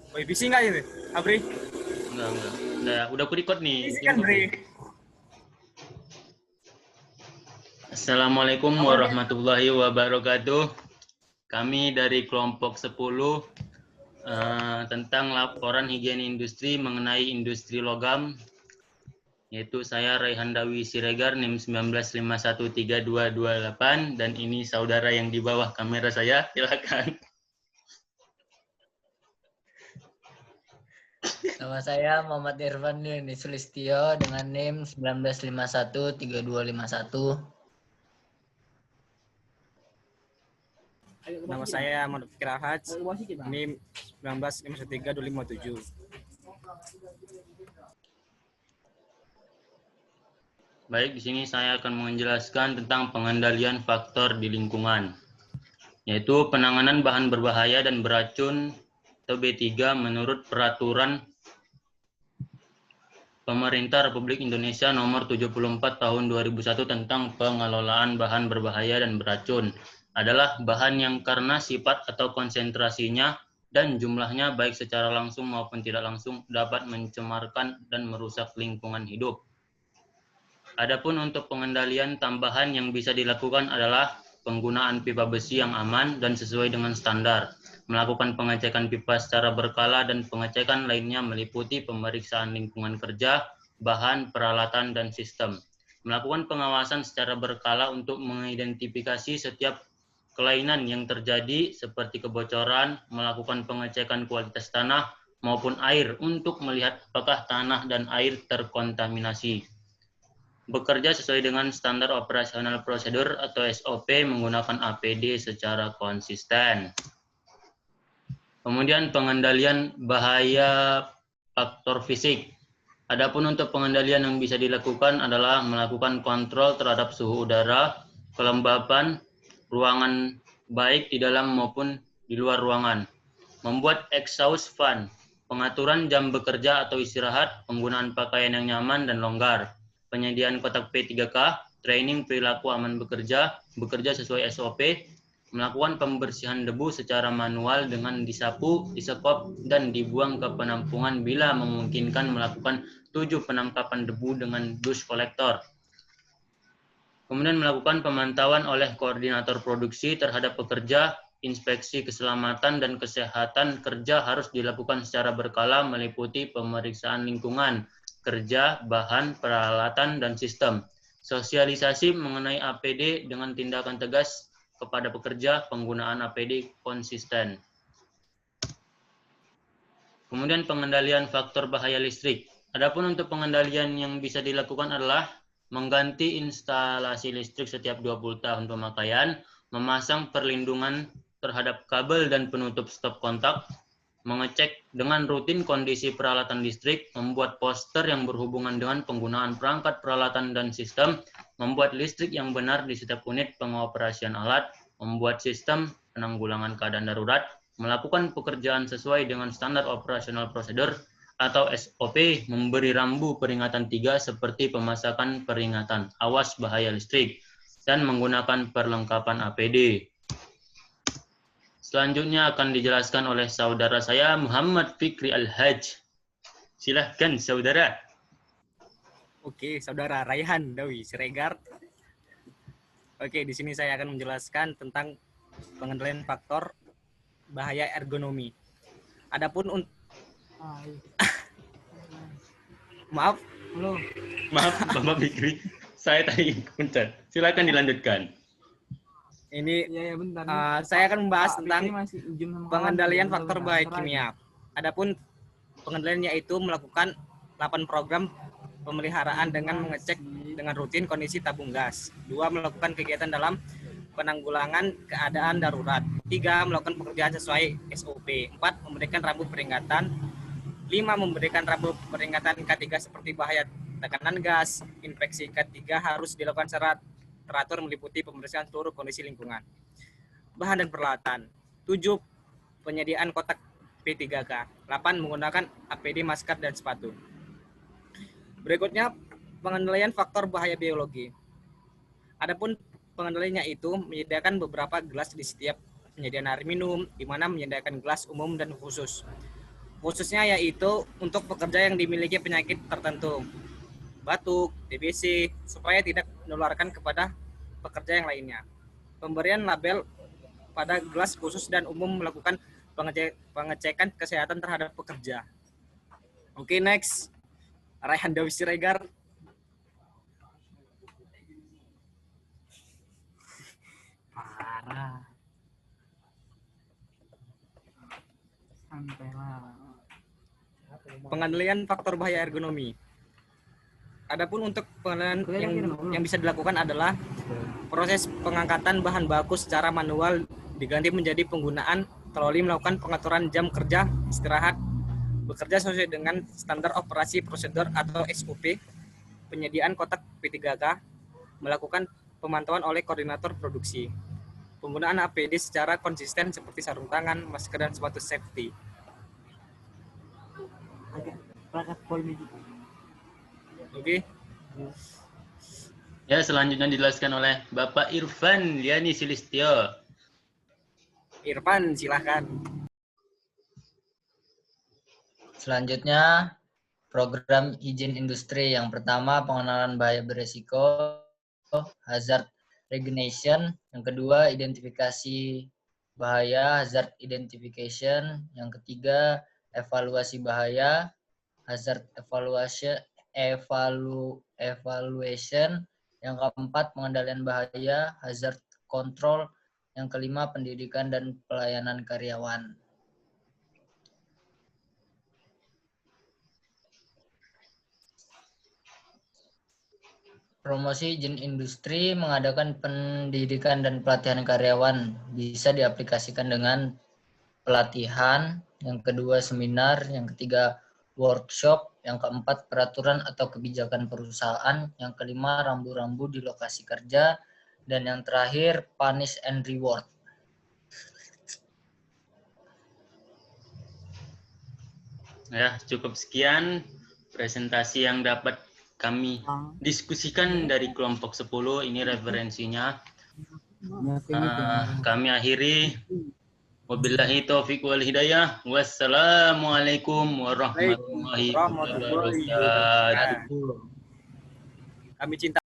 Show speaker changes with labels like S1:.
S1: Woi, bising nggak itu, Abri?
S2: Enggak. Udah aku record nih.
S1: Bising kan, Bri?
S2: Assalamualaikum
S1: Apa dia?
S2: warahmatullahi wabarakatuh. Kami dari kelompok 10 tentang laporan higien industri mengenai industri logam, yaitu saya Raihan Dawi Siregar, NIM 19513228, dan ini saudara yang di bawah kamera saya, silakan.
S3: Nama saya Muhammad Irfan Yuni Sulistyo dengan NIM 19513251.
S1: Nama saya Muhammad Fikri Ahad, NIM 19532557.
S2: Baik, di sini saya akan menjelaskan tentang pengendalian faktor di lingkungan, yaitu penanganan bahan berbahaya dan beracun atau B3 menurut Peraturan Pemerintah Republik Indonesia Nomor 74 Tahun 2001 tentang pengelolaan bahan berbahaya dan beracun adalah bahan yang karena sifat atau konsentrasinya dan jumlahnya baik secara langsung maupun tidak langsung dapat mencemarkan dan merusak lingkungan hidup. Adapun untuk pengendalian tambahan yang bisa dilakukan adalah penggunaan pipa besi yang aman dan sesuai dengan standar, melakukan pengecekan pipa secara berkala, dan pengecekan lainnya meliputi pemeriksaan lingkungan kerja, bahan, peralatan, dan sistem. Melakukan pengawasan secara berkala untuk mengidentifikasi setiap kelainan yang terjadi seperti kebocoran, melakukan pengecekan kualitas tanah maupun air untuk melihat apakah tanah dan air terkontaminasi. Bekerja sesuai dengan standar operasional prosedur atau SOP menggunakan APD secara konsisten. Kemudian pengendalian bahaya faktor fisik. Adapun untuk pengendalian yang bisa dilakukan adalah melakukan kontrol terhadap suhu udara, kelembapan ruangan baik di dalam maupun di luar ruangan, membuat exhaust fan, pengaturan jam bekerja atau istirahat, penggunaan pakaian yang nyaman dan longgar, penyediaan kotak P3K, training perilaku aman bekerja, bekerja sesuai SOP, melakukan pembersihan debu secara manual dengan disapu, disekop, dan dibuang ke penampungan bila memungkinkan, melakukan 7 penangkapan debu dengan dus kolektor. Kemudian melakukan pemantauan oleh koordinator produksi terhadap pekerja, inspeksi keselamatan dan kesehatan kerja harus dilakukan secara berkala meliputi pemeriksaan lingkungan kerja, bahan, peralatan, dan sistem. Sosialisasi mengenai APD dengan tindakan tegas kepada pekerja, penggunaan APD konsisten. Kemudian pengendalian faktor bahaya listrik. Adapun untuk pengendalian yang bisa dilakukan adalah mengganti instalasi listrik setiap 20 tahun pemakaian, memasang perlindungan terhadap kabel dan penutup stop kontak, mengecek dengan rutin kondisi peralatan listrik, membuat poster yang berhubungan dengan penggunaan perangkat peralatan dan sistem, membuat listrik yang benar di setiap unit pengoperasian alat, membuat sistem penanggulangan keadaan darurat, melakukan pekerjaan sesuai dengan standar operasional prosedur atau SOP, memberi rambu peringatan 3 seperti pemasakan peringatan awas bahaya listrik, dan menggunakan perlengkapan APD. Selanjutnya akan dijelaskan oleh saudara saya Muhammad Fikri Al-Haj. Silahkan saudara.
S1: Oke, saudara Raihan Dawi Siregar. Oke, di sini saya akan menjelaskan tentang pengendalian faktor bahaya ergonomi. Adapun maaf,
S2: Bapak Fikri, saya tadi kuncat. Silakan dilanjutkan.
S1: Ini saya akan membahas tentang pengendalian faktor bahaya kimia. Adapun pengendaliannya itu melakukan 8 program pemeliharaan dengan mengecek dengan rutin kondisi tabung gas. 2. Melakukan kegiatan dalam penanggulangan keadaan darurat. 3. Melakukan pekerjaan sesuai SOP. 4. Memberikan rambu peringatan. 5. Memberikan rambu peringatan K3 seperti bahaya tekanan gas. Inspeksi K3 harus dilakukan secara teratur meliputi pemeriksaan seluruh kondisi lingkungan. Bahan dan peralatan. 7. Penyediaan kotak P3K. 8. Menggunakan APD, masker, dan sepatu. Berikutnya pengendalian faktor bahaya biologi. Adapun pengendaliannya itu menyediakan beberapa gelas di setiap penyediaan air minum, di mana menyediakan gelas umum dan khusus. khususnya yaitu untuk pekerja yang dimiliki penyakit tertentu, batuk, TBC, supaya tidak menularkan kepada pekerja yang lainnya. Pemberian label pada gelas khusus dan umum melakukan pengecekan kesehatan terhadap pekerja. Oke, next. Raihan Dawi Siregar. Parah. Pengendalian faktor bahaya ergonomi. Adapun untuk pengendalian yang bisa dilakukan adalah proses pengangkatan bahan baku secara manual diganti menjadi penggunaan troli, melakukan pengaturan jam kerja, istirahat, bekerja sesuai dengan standar operasi prosedur atau SOP, penyediaan kotak P3K, melakukan pemantauan oleh koordinator produksi, penggunaan APD secara konsisten seperti sarung tangan, masker, dan sepatu safety. Oke.
S2: Ya, selanjutnya dijelaskan oleh Bapak Irfan Liani Sulistyo.
S1: Irfan, silahkan.
S3: Selanjutnya, program izin industri. Yang pertama, pengenalan bahaya beresiko, hazard recognition. Yang kedua, identifikasi bahaya, hazard identification. Yang ketiga, evaluasi bahaya, hazard evaluation. Yang keempat, pengendalian bahaya, hazard control. Yang kelima, pendidikan dan pelayanan karyawan. Promosi izin industri mengadakan pendidikan dan pelatihan karyawan, bisa diaplikasikan dengan pelatihan, yang kedua seminar, yang ketiga workshop, yang keempat peraturan atau kebijakan perusahaan, yang kelima rambu-rambu di lokasi kerja, dan yang terakhir punish and reward.
S2: Ya, cukup sekian presentasi yang dapat kami diskusikan dari kelompok 10. Ini referensinya. Kami akhiri. Wabillahi taufiq wal hidayah. Wassalamualaikum warahmatullahi wabarakatuh.
S1: Kami cinta